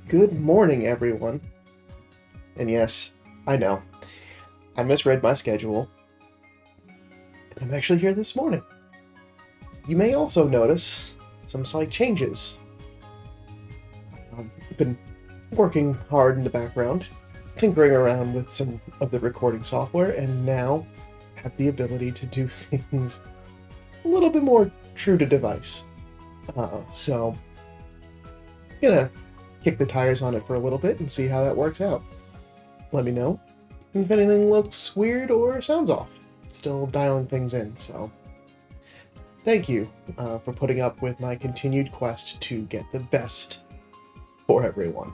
Good morning, everyone. And yes, I know, I misread my schedule, and I'm actually here this morning. You may also notice some slight changes. I've been working hard in the background, tinkering around with some of the recording software, and now have the ability to do things a little bit more true to device. So, gonna kick the tires on it for a little bit and see how that works out. Let me know if anything looks weird or sounds off. Still dialing things in, so thank you for putting up with my continued quest to get the best for everyone.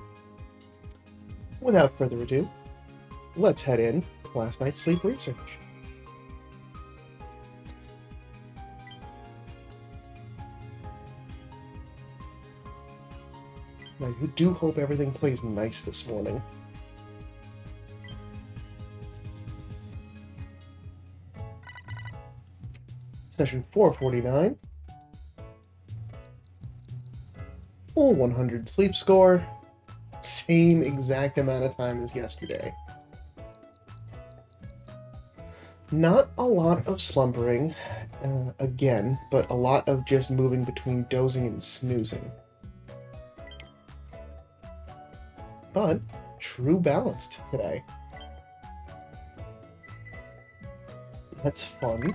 Without further ado, let's head in to last night's sleep research. I do hope everything plays nice this morning. Session 449. Full 100 sleep score. Same exact amount of time as yesterday. Not a lot of slumbering, again, but a lot of just moving between dozing and snoozing. But true balanced today. That's fun.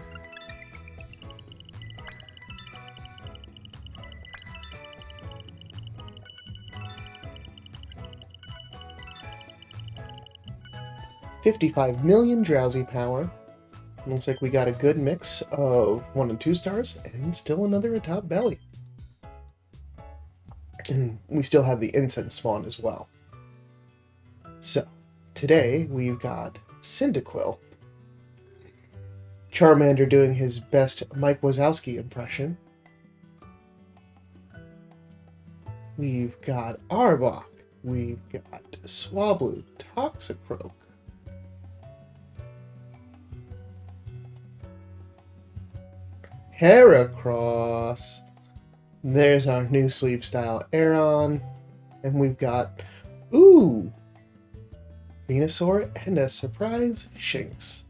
$55 million drowsy power. Looks like we got a good mix of 1 and 2 stars, and still another atop belly. And we still have the incense spawn as well. So, today we've got Cyndaquil. Charmander doing his best Mike Wazowski impression. We've got Arbok. We've got Swablu, Toxicroak. Heracross. There's our new sleep style Aeron. And we've got, Venusaur and a surprise Shinx.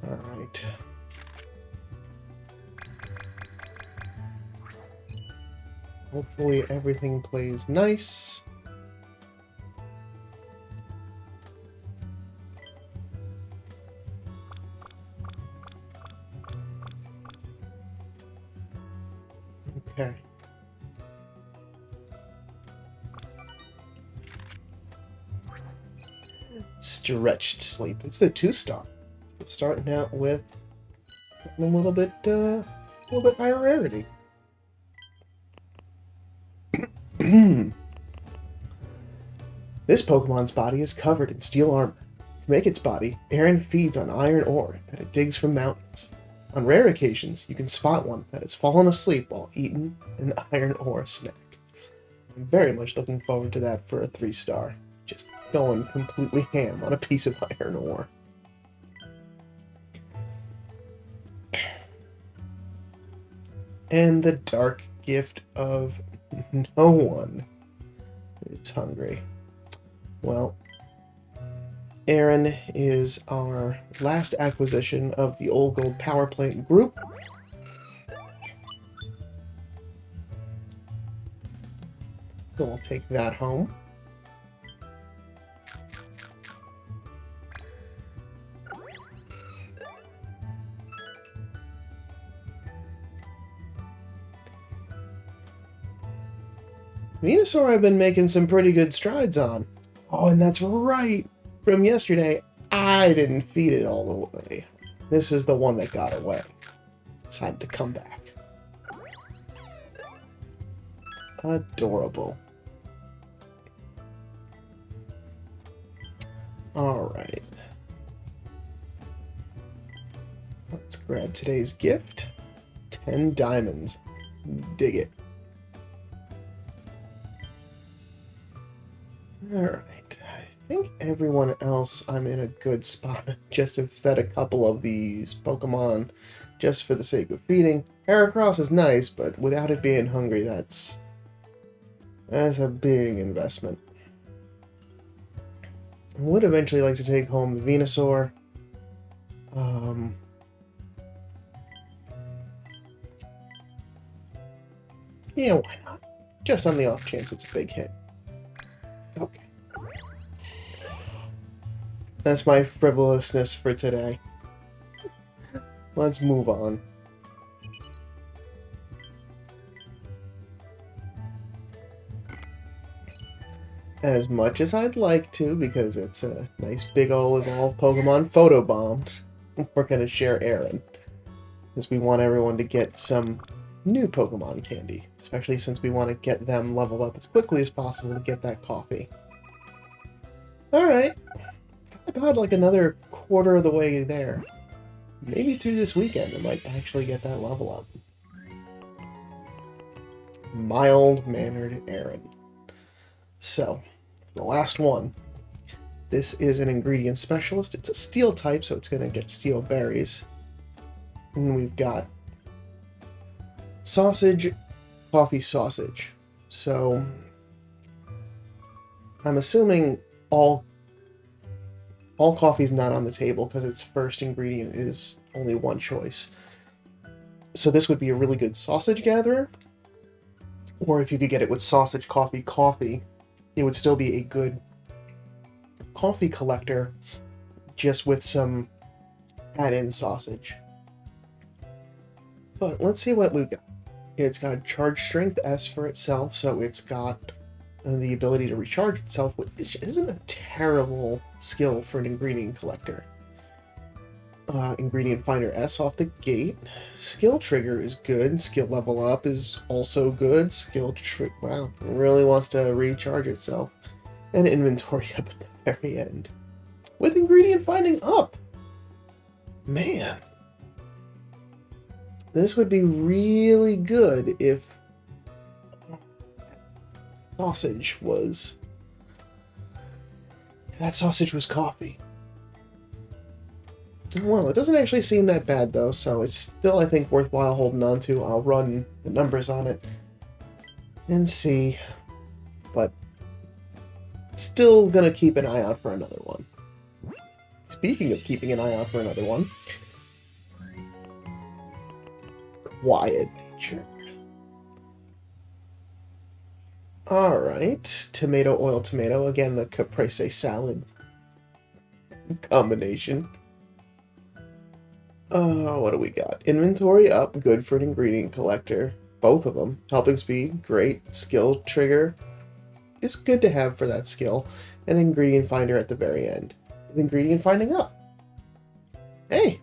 Alright. Hopefully everything plays nice. Okay. Stretched sleep. It's the 2-star. Starting out with a little bit higher rarity. This Pokemon's body is covered in steel armor. To make its body, Aaron feeds on iron ore that it digs from mountains. On rare occasions, you can spot one that has fallen asleep while eating an iron ore snack. I'm very much looking forward to that for a 3-star. Just going completely ham on a piece of iron ore. And the dark gift of no one is hungry. Well, Aaron is our last acquisition of the Old Gold Power Plant group. So we'll take that home. Venusaur I've been making some pretty good strides on. Oh, and that's right! From yesterday, I didn't feed it all the way. This is the one that got away. Decided to come back. Adorable. Alright. Let's grab today's gift. 10 diamonds. Dig it. Alright. I think everyone else I'm in a good spot. Just have fed a couple of these Pokemon just for the sake of feeding. Heracross is nice, but without it being hungry, that's a big investment. I would eventually like to take home the Venusaur. Yeah, why not? Just on the off chance it's a big hit. Okay. That's my frivolousness for today. Let's move on. As much as I'd like to, because it's a nice big old evolved Pokemon photobombed, we're going to share Aaron. Because we want everyone to get some new Pokemon candy. Especially since we want to get them leveled up as quickly as possible to get that coffee. Alright. I got like another quarter of the way there. Maybe through this weekend I might actually get that level up. Mild-mannered Aaron. So, the last one. This is an ingredient specialist. It's a steel type, so it's going to get steel berries. And we've got sausage, coffee sausage. So, I'm assuming all coffee's not on the table because its first ingredient is only one choice. So this would be a really good sausage gatherer. Or if you could get it with sausage, coffee, it would still be a good coffee collector just with some add-in sausage. But let's see what we've got. It's got charge strength S for itself, so it's got the ability to recharge itself, which isn't a terrible skill for an ingredient collector. Ingredient finder S off the gate. Skill trigger is good. Skill level up is also good. Wow, it really wants to recharge itself. And inventory up at the very end. With ingredient finding up! Man. This would be really good if that sausage was coffee. Well, it doesn't actually seem that bad though, so it's still, I think, worthwhile holding on to. I'll run the numbers on it and see, but still gonna keep an eye out for another one. Speaking of keeping an eye out for another one, quiet nature. Alright, tomato, oil, tomato. Again, the caprese salad combination. What do we got? Inventory up, good for an ingredient collector. Both of them. Helping speed, great. Skill trigger, it's good to have for that skill. And ingredient finder at the very end. With ingredient finding up. Hey!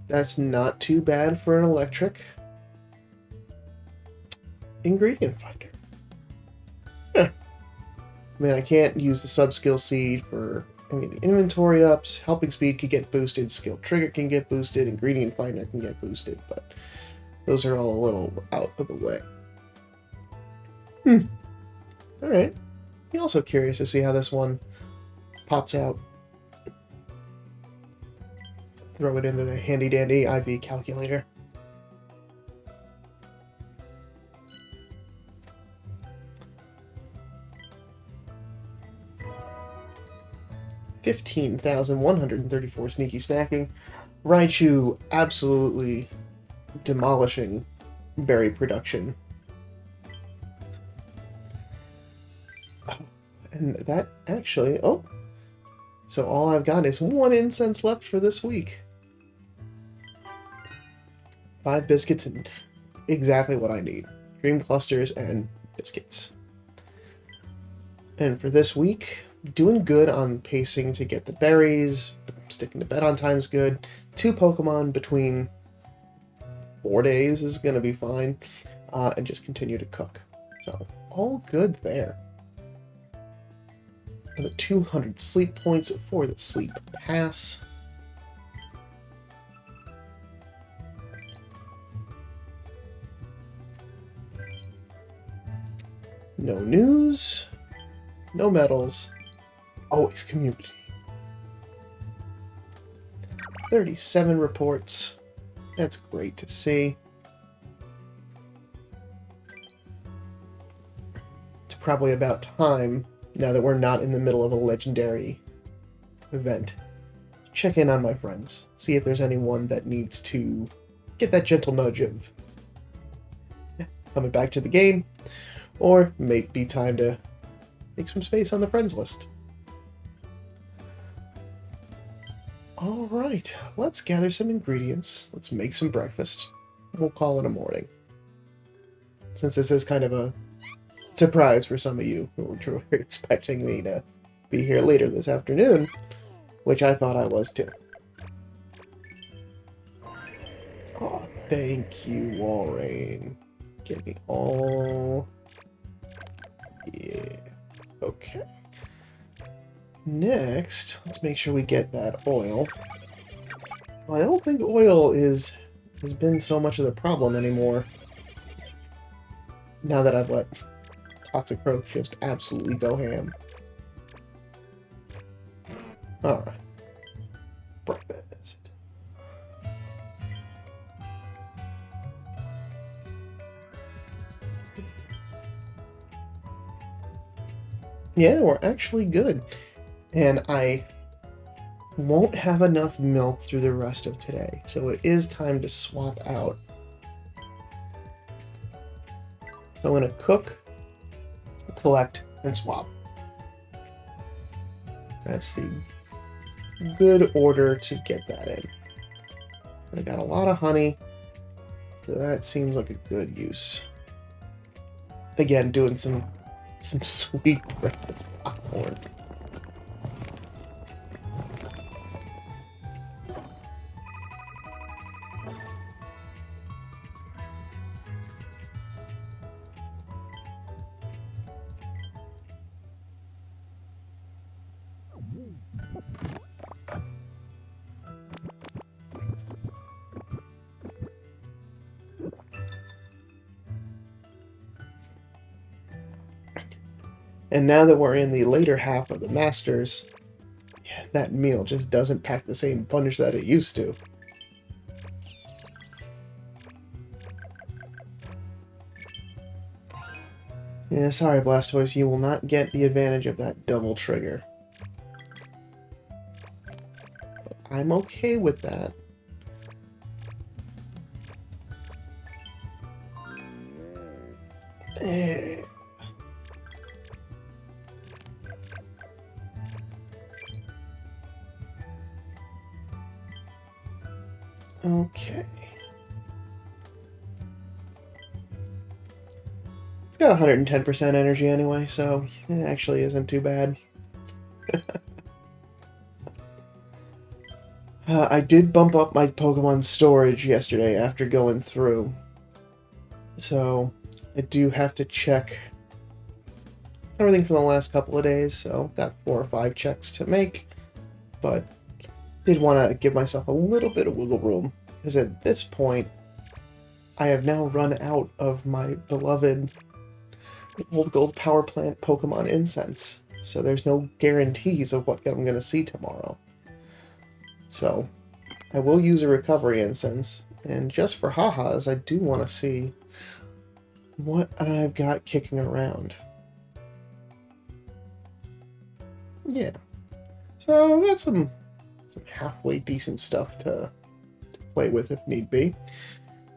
That's not too bad for an electric ingredient finder. Huh. I mean, I can't use the sub-skill seed for the inventory ups. Helping speed can get boosted, skill trigger can get boosted, ingredient finder can get boosted, but those are all a little out of the way. Alright. I'm also curious to see how this one pops out. Throw it into the handy-dandy IV calculator. $15,134 sneaky snacking. Raichu absolutely demolishing berry production. And that actually, so all I've got is 1 incense left for this week. 5 biscuits and exactly what I need. Dream clusters and biscuits. And for this week, doing good on pacing to get the berries. Sticking to bed on time's good. 2 Pokemon between 4 days is going to be fine. And just continue to cook. So, all good there. Another 200 sleep points for the sleep pass. No news. No medals. Always community. 37 reports. That's great to see. probably about time, now that we're not in the middle of a legendary event, check in on my friends, see if there's anyone that needs to get that gentle nudge of coming back to the game, or may be time to make some space on the friends list. Alright, let's gather some ingredients, let's make some breakfast, we'll call it a morning. Since this is kind of a surprise for some of you who were expecting me to be here later this afternoon, which I thought I was too. Oh, thank you, Walrein. Give me all... Yeah. Okay. Next, let's make sure we get that oil. Well, I don't think oil has been so much of the problem anymore. Now that I've let Toxic Roach just absolutely go ham. Alright. Breakfast. Yeah, we're actually good. And I won't have enough milk through the rest of today, so it is time to swap out. So I'm going to cook, collect, and swap. That's the good order to get that in. I got a lot of honey, so that seems like a good use. Again, doing some sweet breakfast popcorn. And now that we're in the later half of the Masters, that meal just doesn't pack the same punch that it used to. Yeah, sorry, Blastoise, you will not get the advantage of that double trigger. But I'm okay with that. Okay. It's got 110% energy anyway, so it actually isn't too bad. I did bump up my Pokemon storage yesterday after going through. So I do have to check everything from the last couple of days, so got 4 or 5 checks to make. But did want to give myself a little bit of wiggle room, because at this point, I have now run out of my beloved Old Gold Power Plant Pokemon Incense, so there's no guarantees of what I'm going to see tomorrow. So, I will use a Recovery Incense, and just for ha-has, I do want to see what I've got kicking around. Yeah. So, I've got some halfway decent stuff to play with if need be.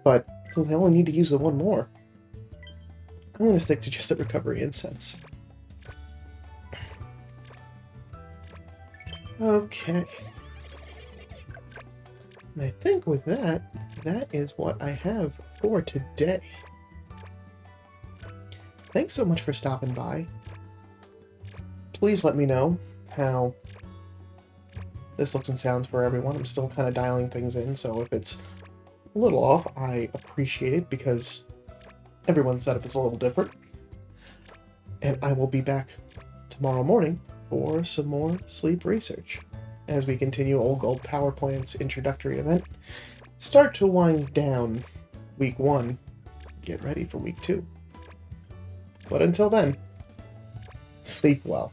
But since I only need to use the one more, I'm going to stick to just the Recovery Incense. Okay. And I think with that, that is what I have for today. Thanks so much for stopping by. Please let me know how this looks and sounds for everyone. I'm still kind of dialing things in, so if it's a little off, I appreciate it because everyone's setup is a little different. And I will be back tomorrow morning for some more sleep research as we continue Old Gold Power Plant's introductory event. Start to wind down week 1, get ready for week 2. But until then, sleep well.